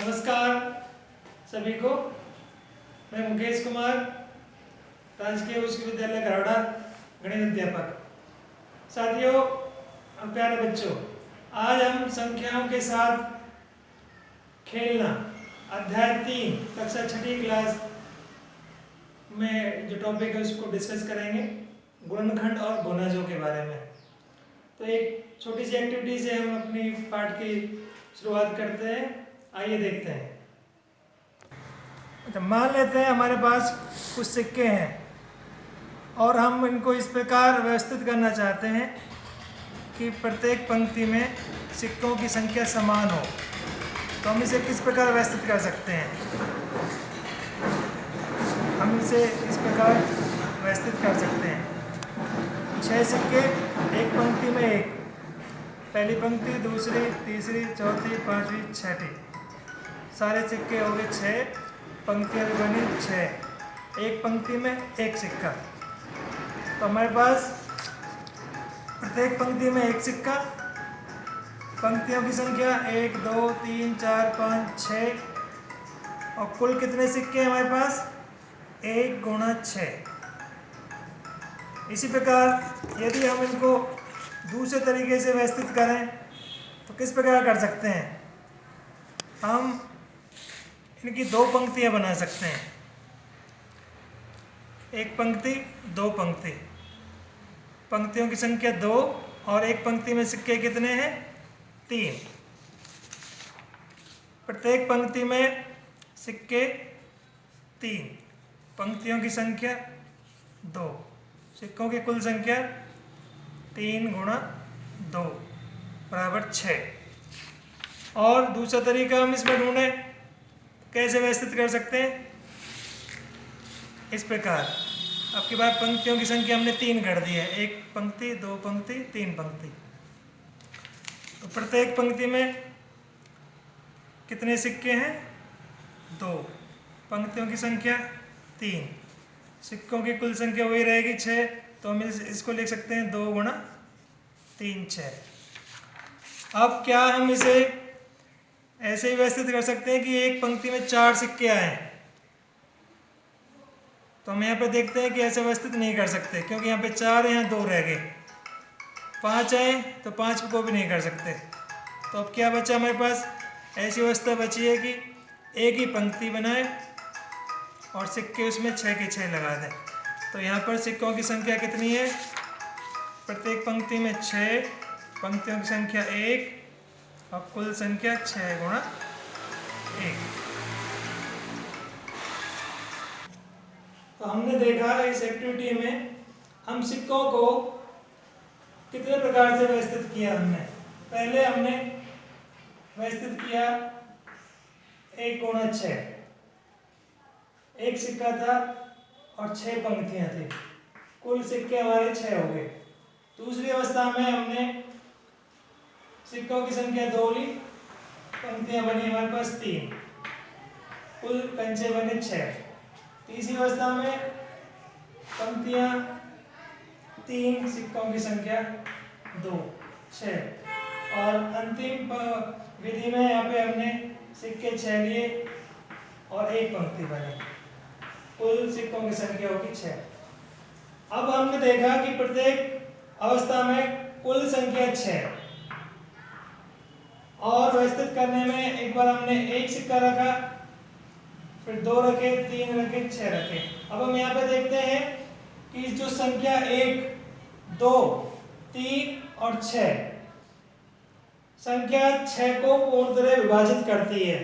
नमस्कार सभी को। मैं मुकेश कुमार, राजकीय उच्च विद्यालय गरौड़ा, गणित अध्यापक। साथियों और प्यारे बच्चों, आज हम संख्याओं के साथ खेलना अध्याय 3 कक्षा 6ठी क्लास में जो टॉपिक है उसको डिस्कस करेंगे, गुणनखंड और गुणजों के बारे में। तो एक छोटी सी एक्टिविटी से हम अपनी पाठ की शुरुआत करते हैं। आइए देखते हैं। तो मान लेते हैं हमारे पास कुछ सिक्के हैं और हम इनको इस प्रकार व्यवस्थित करना चाहते हैं कि प्रत्येक पंक्ति में सिक्कों की संख्या समान हो। तो हम इसे किस प्रकार व्यवस्थित कर सकते हैं? हम इसे इस प्रकार व्यवस्थित कर सकते हैं। 6 सिक्के एक पंक्ति में एक, पहली पंक्ति, दूसरी, तीसरी, चौथी, पांचवी, छठी, सारे सिक्के हो गए 6, पंक्तियाँ भी बनी 6, एक पंक्ति में एक सिक्का। तो हमारे पास प्रत्येक पंक्ति में एक सिक्का, पंक्तियों की संख्या 1 2 3 4 5 6 और कुल कितने सिक्के हैं हमारे पास? 1 गुणा 6। इसी प्रकार यदि हम इनको दूसरे तरीके से व्यवस्थित करें तो किस प्रकार कर सकते हैं? हम इनकी 2 पंक्तियां बना सकते हैं, एक पंक्ति, 2 पंक्ति, पंक्तियों की संख्या 2 और एक पंक्ति में सिक्के कितने हैं? 3। प्रत्येक पंक्ति में सिक्के 3, पंक्तियों की संख्या 2, सिक्कों की कुल संख्या 3 गुणा 2 बराबर 6। और दूसरा तरीका हम इसमें ढूंढें, कैसे व्यवस्थित कर सकते हैं? इस प्रकार आपके पास पंक्तियों की संख्या हमने 3 कर दी है, एक पंक्ति, 2 पंक्ति, 3 पंक्ति। तो प्रत्येक पंक्ति में कितने सिक्के हैं? 2, पंक्तियों की संख्या 3, सिक्कों की कुल संख्या वही रहेगी 6। तो हम इसको लिख सकते हैं 2 गुणा 3 6। अब क्या हम इसे ऐसे ही व्यवस्थित कर सकते हैं कि एक पंक्ति में 4 सिक्के आए? तो हम यहाँ पे देखते हैं कि ऐसे व्यवस्थित नहीं कर सकते, क्योंकि यहाँ पे 4 यहाँ 2 रह गए। 5 आए तो 5 को भी नहीं कर सकते। तो अब क्या बचा हमारे पास? ऐसी व्यवस्था बची है कि एक ही पंक्ति बनाए और सिक्के उसमें 6 के 6 लगा दें। तो यहाँ पर सिक्कों की संख्या कितनी है? प्रत्येक पंक्ति में 6, पंक्तियों की संख्या 1 और कुल संख्या 6 गुणा 1। तो हमने देखा इस एक्टिविटी में हम सिक्कों को कितने प्रकार से व्यवस्थित किया। पहले हमने व्यवस्थित किया 1 गुणा 6, एक सिक्का था और 6 पंक्तियां थी, कुल सिक्के हमारे 6 हो गए। दूसरी अवस्था में हमने सिक्कों की संख्या 2 ली, पंक्तियां बनी हमारे पास 3, कुल पंचे बने 6। तीसरी अवस्था में पंक्तियां 3, सिक्कों की संख्या 2 6 और अंतिम विधि में यहाँ पे हमने सिक्के 6 लिए और एक पंक्ति बनी, कुल सिक्कों की संख्या होगी 6। अब हमने देखा कि प्रत्येक अवस्था में कुल संख्या 6 और व्यवस्थित करने में एक बार हमने एक सिक्का रखा, फिर 2 रखे, 3 रखे, 6 रखे। अब हम यहाँ पे देखते हैं कि जो संख्या 1 2 3 और 6, संख्या 6 को पूर्णतः विभाजित करती है।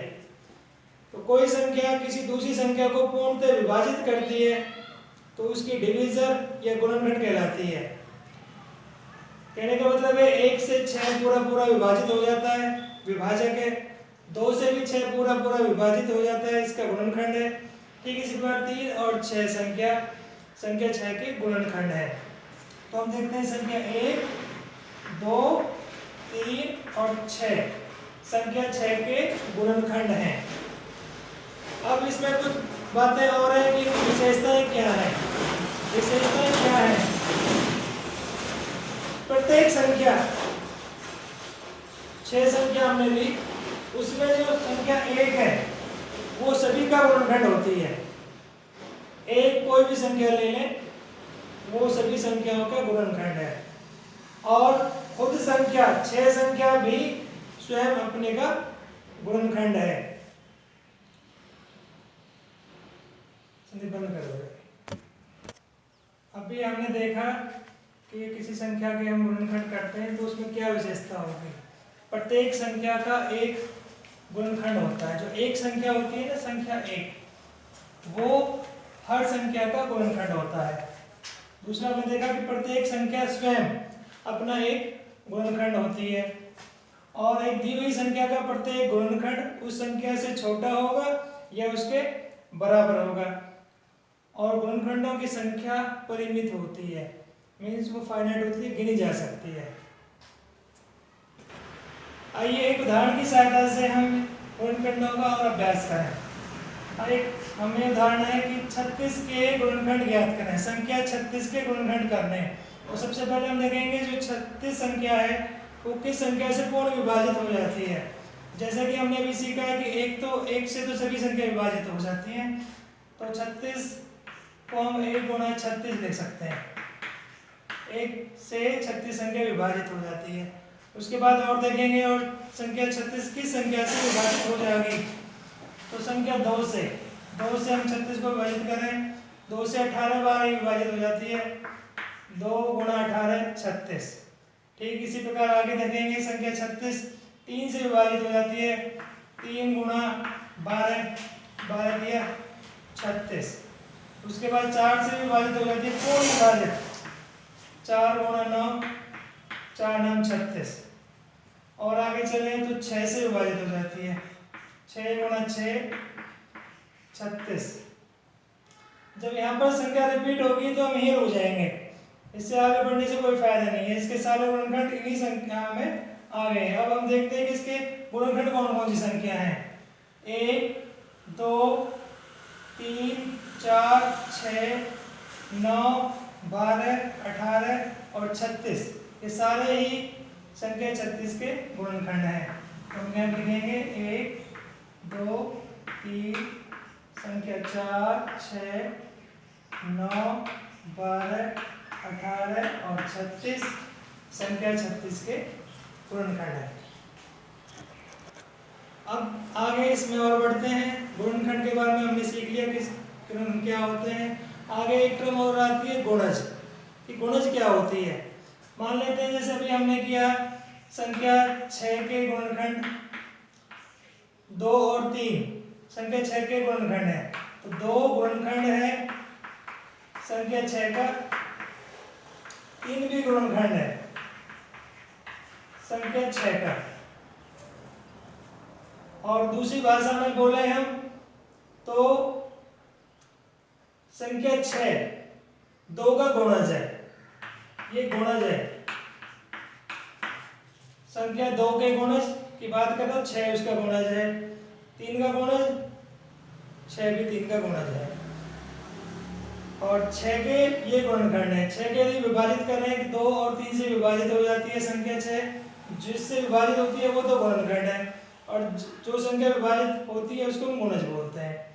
तो कोई संख्या किसी दूसरी संख्या को पूर्णतः विभाजित करती है तो उसकी डिवीजर या गुणनखंड कहलाती है। कहने का मतलब है 1 से 6 पूरा पूरा विभाजित हो जाता है, विभाजक है। 2 से भी 6 पूरा पूरा विभाजित हो जाता है, इसका गुणनखंड है। ठीक इसी प्रकार 3 और 6 संख्या 6 के गुणनखंड है। तो हम देखते हैं संख्या 1 2 3 और 6 संख्या 6 के गुणनखंड हैं। अब इसमें कुछ बातें और हैं कि विशेषताएं क्या हैं। विशेषताएं क्या हैं? प्रत्येक संख्या 6 संख्या हमने ली, उसमें जो संख्या 1 है गुणनखंड होती है। एक कोई भी संख्या ले लें, वो सभी संख्याओं का गुणनखंड है। और खुद संख्या 6 संख्या भी स्वयं अपने का गुणनखंड है। बंद कर दो। अभी हमने देखा कि किसी संख्या के हम गुणनखंड करते हैं तो उसमें क्या विशेषता होगी। प्रत्येक संख्या का एक गुणनखंड होता है। जो एक संख्या होती है ना, संख्या 1, वो हर संख्या का गुणनखंड होता है। दूसरा हमने देखा कि प्रत्येक संख्या स्वयं अपना एक गुणनखंड होती है। और एक दी हुई संख्या का प्रत्येक गुणनखंड उस संख्या से छोटा होगा या उसके बराबर होगा। और गुणनखंडों की संख्या परिमित होती है, मीन्स वो फाइनाइट होती है, गिनी जा सकती है। आइए एक उदाहरण की सहायता से हम गुणनखंडों का और अभ्यास करें। एक हमें उदाहरण है कि 36 के गुणनखंड ज्ञात करें। संख्या 36 के गुणनखंड करने हैं। तो सबसे पहले हम देखेंगे जो 36 संख्या है वो किस संख्या से पूर्ण विभाजित हो जाती है। जैसे कि हमने अभी सीखा है कि एक से तो सभी संख्या विभाजित हो जाती हैं। तो 36 को हम 1 गुणा 36 लिख सकते हैं। 1 से 36 संख्या विभाजित हो जाती है। उसके बाद और देखेंगे और संख्या 36 किस संख्या से विभाजित हो जाएगी। तो संख्या 2 से हम 36 को विभाजित करें, 2 से 18 बार विभाजित हो जाती है। 2 गुणा 18 36। ठीक इसी प्रकार आगे देखेंगे संख्या 36 3 से विभाजित हो जाती है। 3 गुणा 12 दिया 36। उसके बाद 4 से विभाजित हो जाती है, पूर्ण विभाजित। 4 गुणा 9 4 9 36। और आगे चले तो 6 से विभाजित हो जाती है। 6 गुणा 6 36। जब यहाँ पर संख्या रिपीट होगी तो हम यहीं रुक जाएंगे, इससे आगे बढ़ने से कोई फायदा नहीं है। इसके सारे गुणनखंड इन्हीं संख्या में आ गए हैं। अब हम देखते हैं कि इसके गुणनखंड कौन कौन सी संख्या हैं। 1 2 3 4 6 9 12 18 और 36, ये सारे ही संख्या 36 के गुणनखंड हैं। तो हम यहाँ लिखेंगे 1 2 3 संख्या 4 6 9 12 18 और 36 संख्या 36 के गुणनखंड है। अब आगे इसमें और बढ़ते हैं। गुणनखंड के बारे में हमने सीख लिया कि गुणनखंड क्या होते हैं। आगे एक टर्म और आती है गुणज, कि गुणज क्या होती है। मान लेते हैं जैसे अभी हमने किया संख्या 6 के गुणनखंड 2 और 3 संख्या 6 के गुणनखंड है। तो 2 गुणनखंड है संख्या 6 का, 3 भी गुणनखंड है संख्या 6 का। और दूसरी भाषा में बोले हम तो संख्या 6 2 का गुणज है, ये गुणज है। संख्या 2 के गुणज की बात करें तो 6 उसका गुणज है, 3 का गुणज 6 भी 3 का गुणज है। और 6 के ये गुणनखंड है। 6 के यदि विभाजित करें कि 2 और 3 से विभाजित हो जाती है संख्या 6, जिससे विभाजित होती है वो तो गुणनखंड है। और जो संख्या विभाजित होती है उसको हम गुणज बोलते हैं।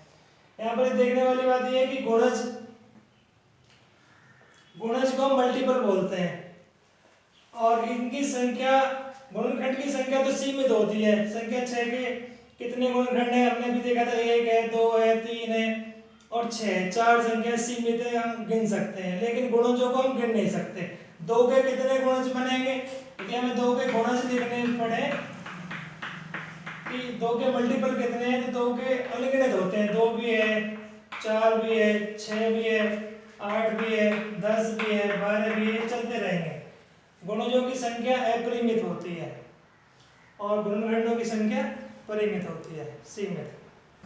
यहाँ पर देखने वाली बात यह है कि गुणज को हम मल्टीपल बोलते हैं। और इनकी संख्या, गुणनखंड की संख्या तो सीमित होती है। संख्या 6 के कितने गुणनखंड है हमने भी देखा था, 1 है 2 है 3 है और 6 है। 4 संख्या सीमित है, हम गिन सकते हैं, लेकिन गुणजों को हम गिन नहीं सकते। 2 के कितने गुणज बनेंगे, क्योंकि हमें 2 के गुणज लिखने पड़े कि 2 के मल्टीपल कितने हैं। तो 2 के अनगिनत होते हैं, 2 भी है 4 भी है 6 भी है 8 भी है 10 भी है 12 भी है, चलते रहेंगे। गुणजों की संख्या अपरिमित होती है और गुणनखंडों की संख्या परिमित होती है, सीमित।